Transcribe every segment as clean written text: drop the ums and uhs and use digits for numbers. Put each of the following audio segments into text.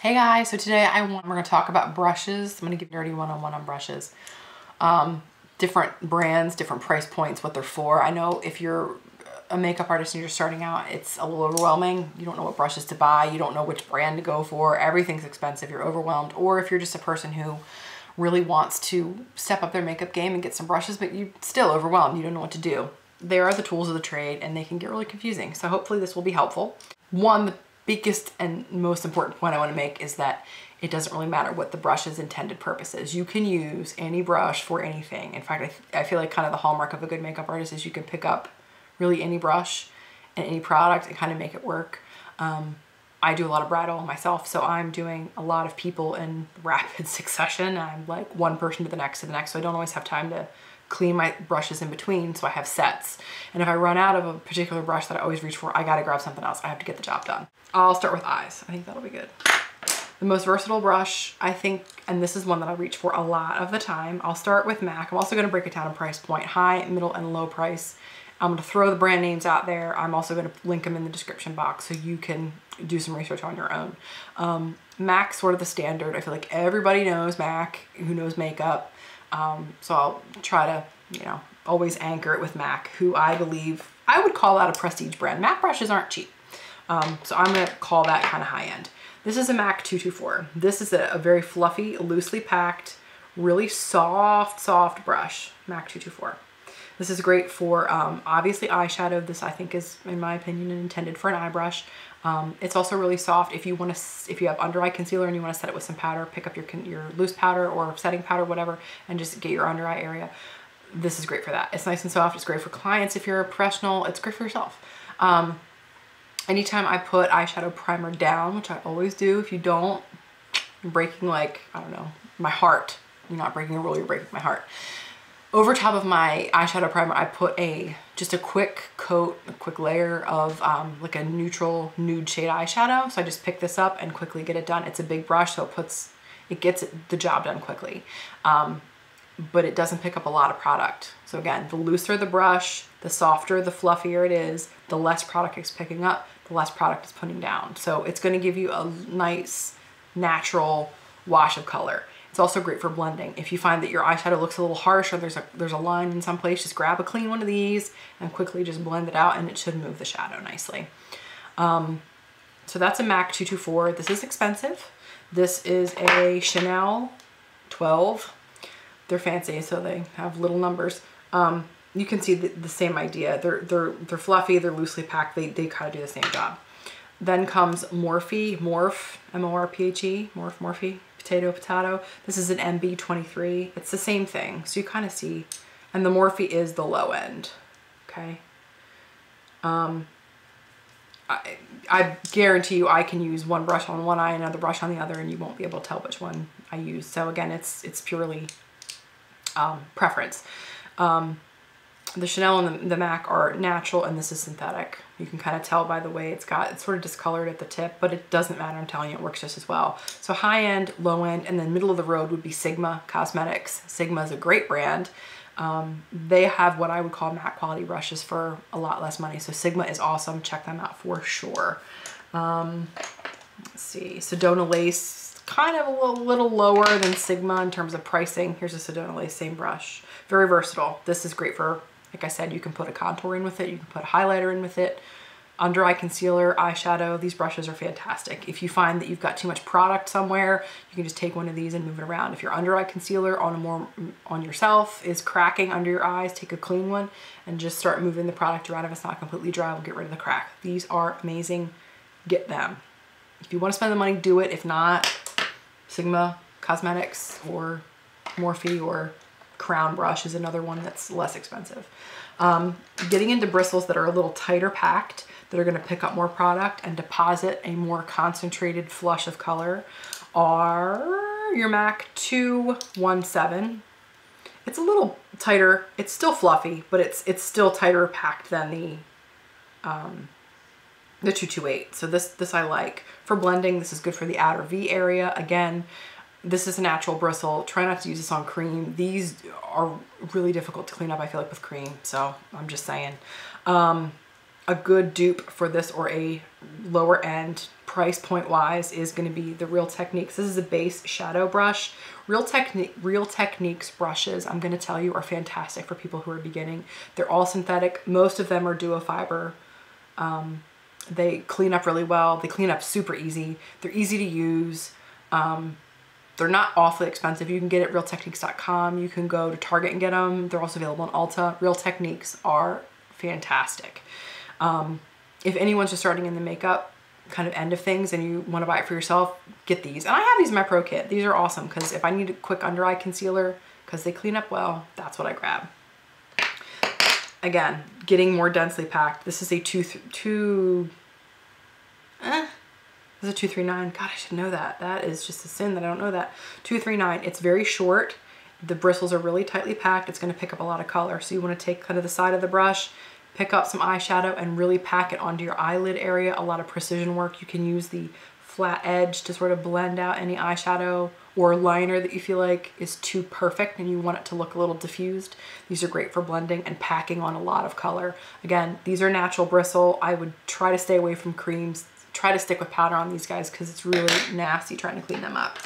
Hey guys, so today we're going to talk about brushes. I'm going to give nerdy one-on-one on brushes. Different brands, different price points, what they're for. I know if you're a makeup artist and you're starting out, it's a little overwhelming. You don't know what brushes to buy. You don't know which brand to go for. Everything's expensive. You're overwhelmed. Or if you're just a person who really wants to step up their makeup game and get some brushes, but you're still overwhelmed. You don't know what to do. They are the tools of the trade and they can get really confusing. So hopefully this will be helpful. The biggest and most important point I want to make is that it doesn't really matter what the brush's intended purpose is. You can use any brush for anything. In fact, I feel like kind of the hallmark of a good makeup artist is you can pick up really any brush and any product and kind of make it work. I do a lot of bridal myself, so I'm doing a lot of people in rapid succession. I'm like one person to the next, so I don't always have time to clean my brushes in between, so I have sets. And if I run out of a particular brush that I always reach for, I gotta grab something else. I have to get the job done. I'll start with eyes. I think that'll be good. The most versatile brush, I think, and this is one that I reach for a lot of the time. I'll start with MAC. I'm also gonna break it down in price point, high, middle, and low price. I'm gonna throw the brand names out there. I'm also gonna link them in the description box so you can do some research on your own. MAC's sort of the standard. I feel like everybody knows MAC, who knows makeup. So I'll try to, always anchor it with MAC, who I believe, I would call that a prestige brand. MAC brushes aren't cheap. So I'm gonna call that kind of high end. This is a MAC 224. This is a very fluffy, loosely packed, really soft brush, MAC 224. This is great for, obviously eyeshadow. This I think is, in my opinion, intended for an eye brush. It's also really soft. If you have under eye concealer and you want to set it with some powder, pick up your loose powder or setting powder, whatever, and just get your under eye area. This is great for that. It's nice and soft. It's great for clients. If you're a professional, it's great for yourself. Anytime I put eyeshadow primer down, which I always do, if you don't, you're breaking, like, I don't know, my heart. You're not breaking a rule, you're breaking my heart. Over top of my eyeshadow primer, I put just a quick coat, a quick layer of like a neutral nude shade eyeshadow. So I just pick this up and quickly get it done. It's a big brush, so it gets the job done quickly. But it doesn't pick up a lot of product. So again, the looser the brush, the softer, the fluffier it is, the less product it's picking up, the less product it's putting down. So it's gonna give you a nice, natural wash of color. It's also great for blending. If you find that your eyeshadow looks a little harsh or there's a line in some place, just grab a clean one of these and quickly just blend it out and it should move the shadow nicely. So that's a MAC 224. This is expensive. This is a Chanel 12. They're fancy, so they have little numbers. You can see the same idea. They're fluffy, they're loosely packed. They kind of do the same job. Then comes Morphe, M-O-R-P-H-E, Morphe. Potato. This is an MB23. It's the same thing. So you kind of see, and the Morphe is the low end. Okay. I guarantee you I can use one brush on one eye, another brush on the other, and you won't be able to tell which one I use. So again, it's purely preference. The Chanel and the MAC are natural and this is synthetic. You can kind of tell by the way it's sort of discolored at the tip, but it doesn't matter. I'm telling you, it works just as well. So high end, low end, and then middle of the road would be Sigma Cosmetics. Sigma is a great brand. They have what I would call matte quality brushes for a lot less money. So Sigma is awesome. Check them out for sure. Let's see, Sedona Lace, kind of a little lower than Sigma in terms of pricing. Here's a Sedona Lace, same brush. Very versatile. This is great for, like I said, you can put a contour in with it, you can put a highlighter in with it, under eye concealer, eyeshadow. These brushes are fantastic. If you find that you've got too much product somewhere, you can just take one of these and move it around. If your under eye concealer on yourself is cracking under your eyes, take a clean one and just start moving the product around. If it's not completely dry, we'll get rid of the crack. These are amazing. Get them. If you want to spend the money, do it. If not, Sigma Cosmetics or Morphe or Crown brush is another one that's less expensive. Getting into bristles that are a little tighter packed, that are going to pick up more product and deposit a more concentrated flush of color are your MAC 217. It's a little tighter. It's still fluffy, but it's still tighter packed than the 228. So this I like. For blending, this is good for the outer V area. Again, this is a natural bristle. Try not to use this on cream. These are really difficult to clean up, I feel like, with cream. So I'm just saying. A good dupe for this or a lower end price point wise is going to be the Real Techniques. This is a base shadow brush. Real Techniques brushes, I'm going to tell you, are fantastic for people who are beginning. They're all synthetic. Most of them are duo fiber. They clean up really well. They clean up super easy. They're easy to use. They're not awfully expensive. You can get it at realtechniques.com. You can go to Target and get them. They're also available in Ulta. Real Techniques are fantastic. If anyone's just starting in the makeup kind of end of things and you want to buy it for yourself, get these. And I have these in my pro kit. These are awesome because if I need a quick under eye concealer, because they clean up well, that's what I grab. Again, getting more densely packed. This is a 239. God, I should know that. That is just a sin that I don't know that. 239. It's very short. The bristles are really tightly packed. It's going to pick up a lot of color. So you want to take kind of the side of the brush, pick up some eyeshadow, and really pack it onto your eyelid area. A lot of precision work. You can use the flat edge to sort of blend out any eyeshadow or liner that you feel like is too perfect and you want it to look a little diffused. These are great for blending and packing on a lot of color. Again, these are natural bristle. I would try to stay away from creams. Try to stick with powder on these guys because it's really nasty trying to clean them up.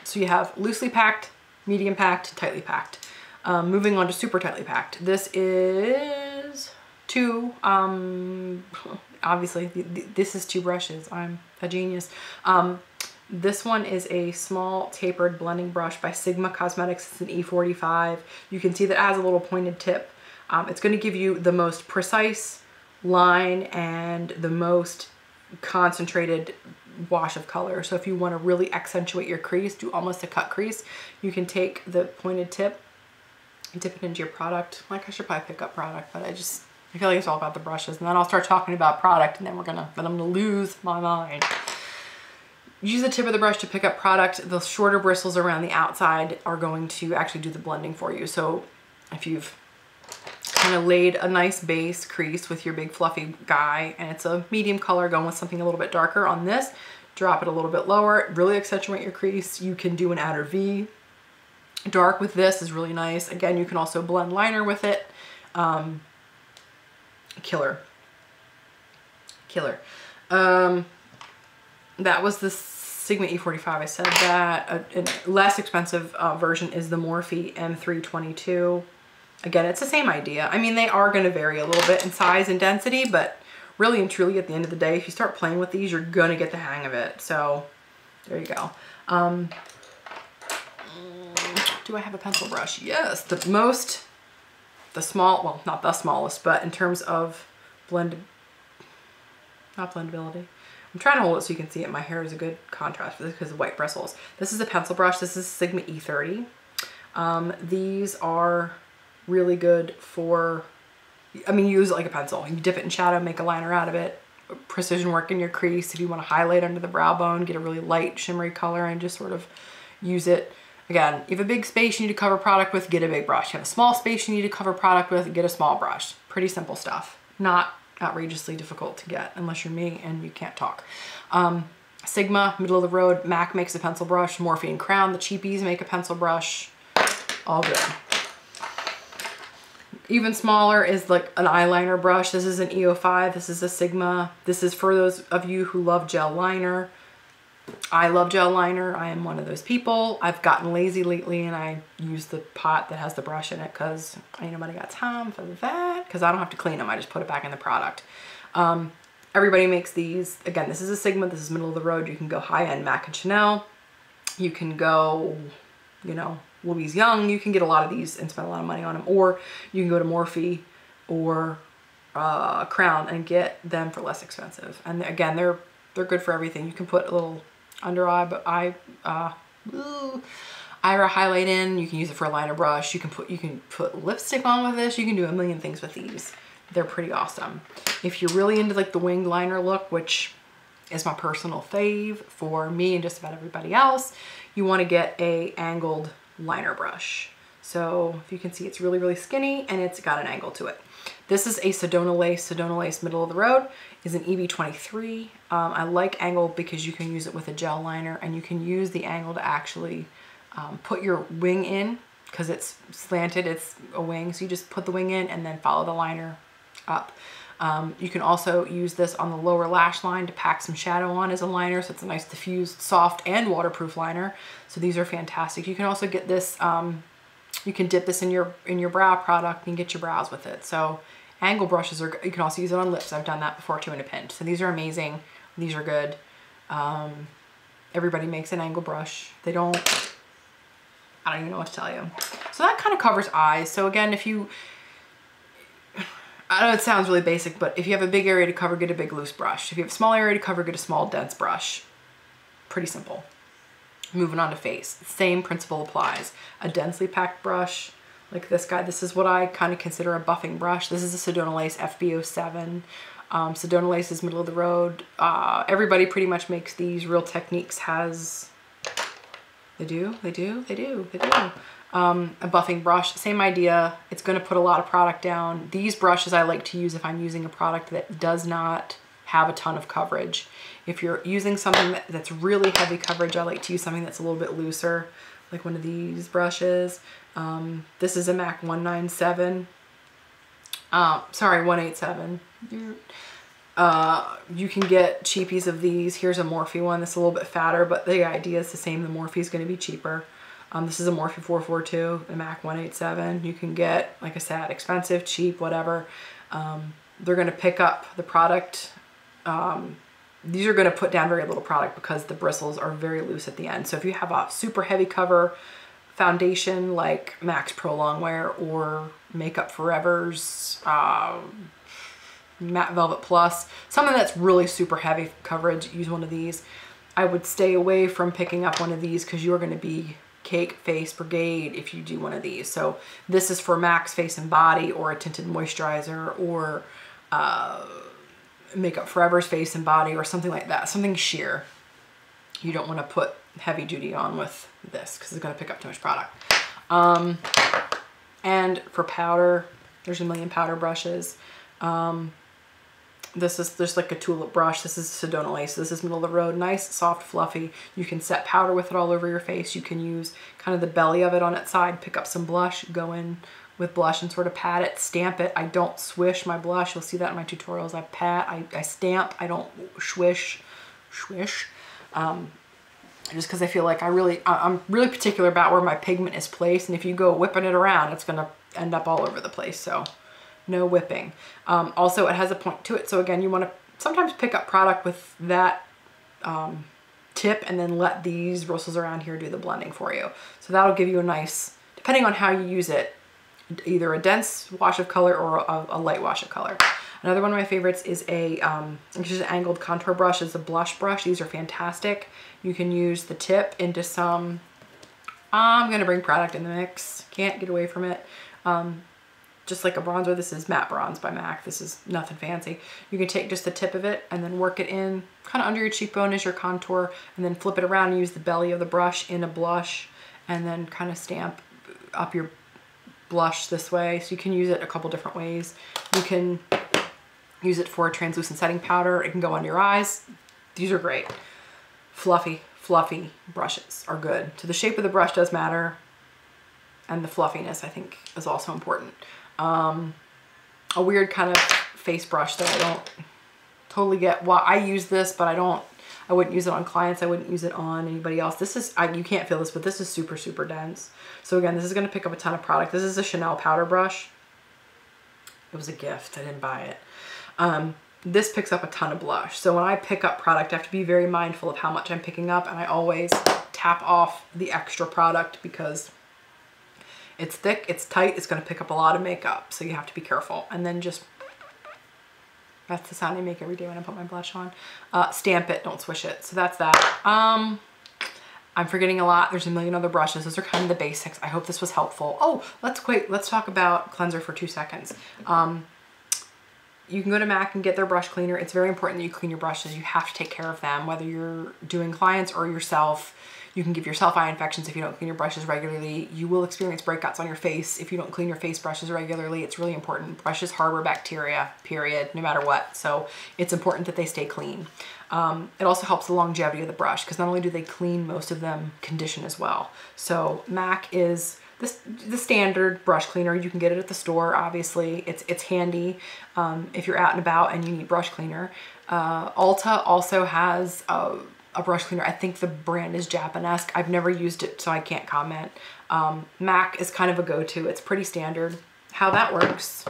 So you have loosely packed, medium packed, tightly packed. Moving on to super tightly packed. This is two, obviously this is two brushes. I'm a genius. This one is a small tapered blending brush by Sigma Cosmetics. It's an E45. You can see that it has a little pointed tip. It's going to give you the most precise line and the most concentrated wash of color. So if you want to really accentuate your crease, do almost a cut crease, you can take the pointed tip and dip it into your product. Like, I should probably pick up product, but I feel like it's all about the brushes, and then I'll start talking about product, and then I'm gonna lose my mind. Use the tip of the brush to pick up product. The shorter bristles around the outside are going to actually do the blending for you. So if you've kind of laid a nice base crease with your big fluffy guy and it's a medium color, going with something a little bit darker on this, drop it a little bit lower, really accentuate your crease. You can do an outer V. Dark with this is really nice. Again, you can also blend liner with it. Killer. That was the Sigma E45. I said that. A less expensive version is the Morphe M322. Again, it's the same idea. I mean, they are going to vary a little bit in size and density, but really and truly at the end of the day, if you start playing with these, you're going to get the hang of it. So there you go. Do I have a pencil brush? Yes, well, not the smallest, but in terms of not blendability. I'm trying to hold it so you can see it. My hair is a good contrast for this because of white bristles. This is a pencil brush. This is Sigma E30. These are really good for, I mean, use it like a pencil. You dip it in shadow, make a liner out of it. Precision work in your crease. If you want to highlight under the brow bone, get a really light shimmery color and just sort of use it. Again, you have a big space you need to cover product with, get a big brush. You have a small space you need to cover product with, get a small brush. Pretty simple stuff. Not outrageously difficult to get unless you're me and you can't talk. Sigma, middle of the road. MAC makes a pencil brush. Morphe and Crown, the cheapies, make a pencil brush. All good. Even smaller is like an eyeliner brush. This is an E05. This is a Sigma. This is for those of you who love gel liner. I love gel liner. I am one of those people. I've gotten lazy lately and I use the pot that has the brush in it because ain't nobody got time for that, because I don't have to clean them. I just put it back in the product. Everybody makes these. Again, this is a Sigma. This is middle of the road. You can go high-end MAC and Chanel. You can go, you know, Louise Young. You can get a lot of these and spend a lot of money on them. Or you can go to Morphe or Crown and get them for less expensive. And again, they're good for everything. You can put a little under eye, but IRA highlight in. You can use it for a liner brush. You can put lipstick on with this. You can do a million things with these. They're pretty awesome. If you're really into like the winged liner look, which is my personal fave for me and just about everybody else, you want to get a angled liner brush. So if you can see, it's really, really skinny and it's got an angle to it. This is a Sedona Lace. Sedona Lace middle of the road is an EB23. I like angle because you can use it with a gel liner and you can use the angle to actually put your wing in because it's slanted, it's a wing. So you just put the wing in and then follow the liner up. You can also use this on the lower lash line to pack some shadow on as a liner. So it's a nice diffused, soft, and waterproof liner. So these are fantastic. You can also get this, you can dip this in your brow product and get your brows with it. So angle brushes are, you can also use it on lips. I've done that before too in a pinch. So these are amazing. These are good. Everybody makes an angle brush. They don't, I don't even know what to tell you. So that kind of covers eyes. So again, if you, I know it sounds really basic, but if you have a big area to cover, get a big loose brush. If you have a small area to cover, get a small dense brush. Pretty simple. Moving on to face. Same principle applies. A densely packed brush, like this guy. This is what I kind of consider a buffing brush. This is a Sedona Lace FB07. Sedona Lace is middle of the road. Everybody pretty much makes these. Real Techniques has, they do. A buffing brush, same idea. It's going to put a lot of product down. These brushes I like to use if I'm using a product that does not have a ton of coverage. If you're using something that's really heavy coverage, I like to use something that's a little bit looser, like one of these brushes. This is a MAC 197. Sorry, 187. You can get cheapies of these. Here's a Morphe one that's a little bit fatter, but the idea is the same. The Morphe is going to be cheaper. This is a Morphe 442, the MAC 187. You can get, like I said, expensive, cheap, whatever. They're going to pick up the product. These are going to put down very little product because the bristles are very loose at the end. So if you have a super heavy cover foundation like MAC's Pro Longwear or Makeup Forever's Matte Velvet Plus, something that's really super heavy coverage, use one of these. I would stay away from picking up one of these because you're going to be cake face brigade if you do one of these. So this is for MAC's Face and Body or a tinted moisturizer or Makeup Forever's Face and Body or something like that, something sheer. You don't want to put heavy duty on with this because it's going to pick up too much product. And for powder, there's a million powder brushes. This is just like a tulip brush. This is Sedona Lace. This is middle of the road, nice, soft, fluffy. You can set powder with it all over your face. You can use kind of the belly of it on its side, pick up some blush, go in with blush and sort of pat it, stamp it. I don't swish my blush. You'll see that in my tutorials. I pat, I stamp, I don't swish. Just because I feel like I'm really particular about where my pigment is placed. And if you go whipping it around, it's gonna end up all over the place. So no whipping. Also, it has a point to it. So again, you want to sometimes pick up product with that tip and then let these bristles around here do the blending for you. So that'll give you a nice, depending on how you use it, either a dense wash of color or a light wash of color. Another one of my favorites is just an angled contour brush. It's a blush brush. These are fantastic. You can use the tip into some, I'm going to bring product in the mix. Can't get away from it. Just like a bronzer. This is Matte Bronze by MAC. This is nothing fancy. You can take just the tip of it and then work it in kind of under your cheekbone as your contour and then flip it around and use the belly of the brush in a blush and then kind of stamp up your blush this way. So you can use it a couple different ways. You can use it for a translucent setting powder. It can go under your eyes. These are great. Fluffy brushes are good. So the shape of the brush does matter. And the fluffiness, I think, is also important. A weird kind of face brush that I don't totally get. Well, I use this, but I wouldn't use it on clients. I wouldn't use it on anybody else. This is, you can't feel this, but this is super, super dense. So again, this is gonna pick up a ton of product. This is a Chanel powder brush. It was a gift, I didn't buy it. This picks up a ton of blush. So when I pick up product, I have to be very mindful of how much I'm picking up, and I always tap off the extra product because it's thick, it's tight, it's gonna pick up a lot of makeup, so you have to be careful. And then just, that's the sound I make every day when I put my blush on. Stamp it, don't swish it. So that's that. I'm forgetting a lot. There's a million other brushes. Those are kind of the basics. I hope this was helpful. Oh, let's talk about cleanser for 2 seconds. You can go to MAC and get their brush cleaner. It's very important that you clean your brushes. You have to take care of them, whether you're doing clients or yourself. You can give yourself eye infections if you don't clean your brushes regularly. You will experience breakouts on your face if you don't clean your face brushes regularly. It's really important. Brushes harbor bacteria, period, no matter what. So it's important that they stay clean. It also helps the longevity of the brush because not only do they clean, most of them condition as well. So MAC is the standard brush cleaner. You can get it at the store, obviously. It's handy if you're out and about and you need brush cleaner. Ulta also has a brush cleaner. I think the brand is Japanesque. I've never used it, so I can't comment. MAC is kind of a go-to. It's pretty standard. How that works,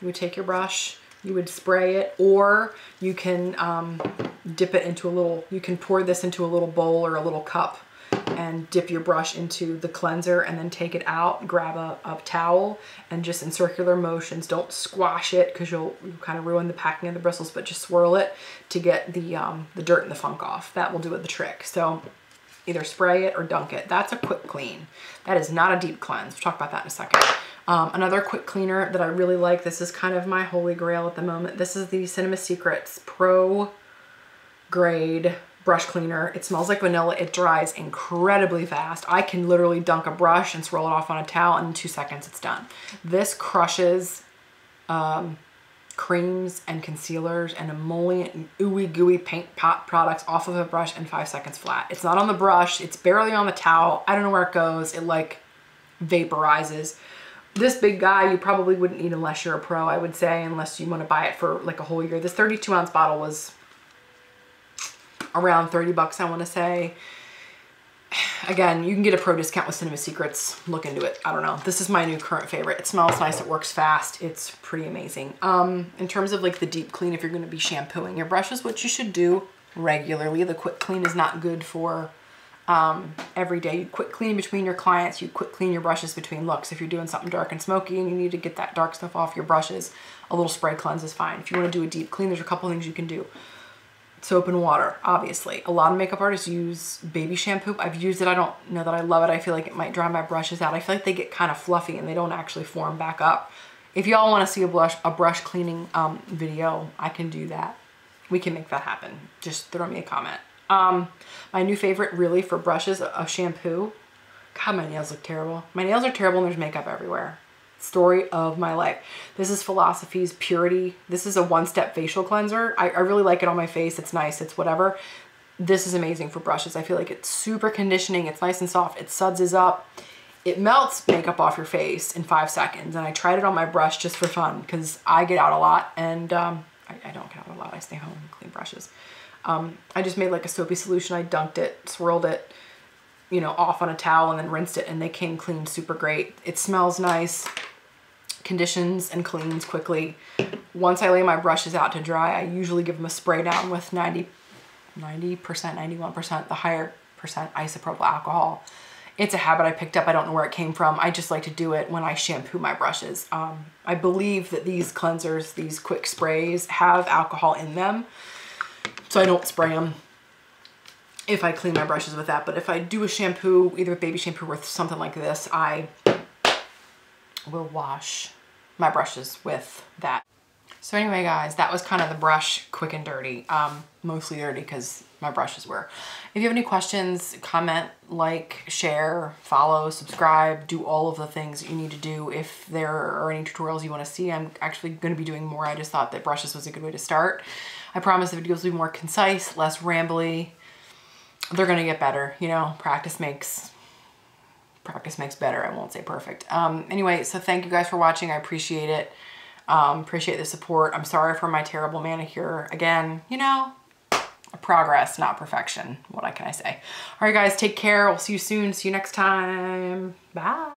you would take your brush, you would spray it, or you can dip it into a little, you can pour this into a little bowl or a little cup and dip your brush into the cleanser and then take it out, grab a towel and just in circular motions, don't squash it because you'll kind of ruin the packing of the bristles, but just swirl it to get the dirt and the funk off. That will do it the trick. So either spray it or dunk it. That's a quick clean. That is not a deep cleanse. We'll talk about that in a second. Another quick cleaner that I really like, this is kind of my holy grail at the moment. This is the Cinema Secrets Pro Grade brush cleaner. It smells like vanilla. It dries incredibly fast. I can literally dunk a brush and swirl it off on a towel and in 2 seconds it's done. This crushes creams and concealers and emollient and ooey gooey paint pot products off of a brush in 5 seconds flat. It's not on the brush. It's barely on the towel. I don't know where it goes. It like vaporizes. This big guy you probably wouldn't need unless you're a pro, I would say, unless you want to buy it for like a whole year. This 32-ounce bottle was around 30 bucks, I want to say. Again, you can get a pro discount with Cinema Secrets. Look into it. I don't know. This is my new current favorite. It smells nice. It works fast. It's pretty amazing. In terms of like the deep clean, if you're going to be shampooing your brushes, which you should do regularly, the quick clean is not good for every day. You quick clean between your clients. You quick clean your brushes between looks. If you're doing something dark and smoky and you need to get that dark stuff off your brushes, a little spray cleanse is fine. If you want to do a deep clean, there's a couple things you can do. Soap and water, obviously. A lot of makeup artists use baby shampoo. I've used it. I don't know that I love it. I feel like it might dry my brushes out. I feel like they get kind of fluffy and they don't actually form back up. If y'all want to see a brush cleaning video, I can do that. We can make that happen. Just throw me a comment. My new favorite really for brushes, a shampoo. God, my nails look terrible. My nails are terrible and there's makeup everywhere. Story of my life. This is Philosophy's Purity. This is a one-step facial cleanser. I really like it on my face. It's nice. It's whatever. This is amazing for brushes. I feel like it's super conditioning. It's nice and soft. It suds up. It melts makeup off your face in 5 seconds. And I tried it on my brush just for fun because I get out a lot and I don't get out a lot. I stay home and clean brushes. I just made like a soapy solution. I dunked it, swirled it, you know, off on a towel and then rinsed it and they came clean super great. It smells nice, conditions and cleans quickly. Once I lay my brushes out to dry, I usually give them a spray down with 90%, 91%, the higher percent isopropyl alcohol. It's a habit I picked up. I don't know where it came from. I just like to do it when I shampoo my brushes. I believe that these cleansers, these quick sprays have alcohol in them, so I don't spray them if I clean my brushes with that. But if I do a shampoo, either a baby shampoo or something like this, I will wash my brushes with that. So anyway, guys, that was kind of the brush quick and dirty. Mostly dirty because my brushes were. If you have any questions, comment, like, share, follow, subscribe, do all of the things that you need to do. If there are any tutorials you want to see, I'm actually going to be doing more. I just thought that brushes was a good way to start. I promise the videos will be more concise, less rambly. They're going to get better. You know, practice makes better. I won't say perfect. Anyway, so thank you guys for watching. I appreciate it. Appreciate the support. I'm sorry for my terrible manicure. Again, you know, progress, not perfection. What can I say? All right, guys, take care. We'll see you soon. See you next time. Bye.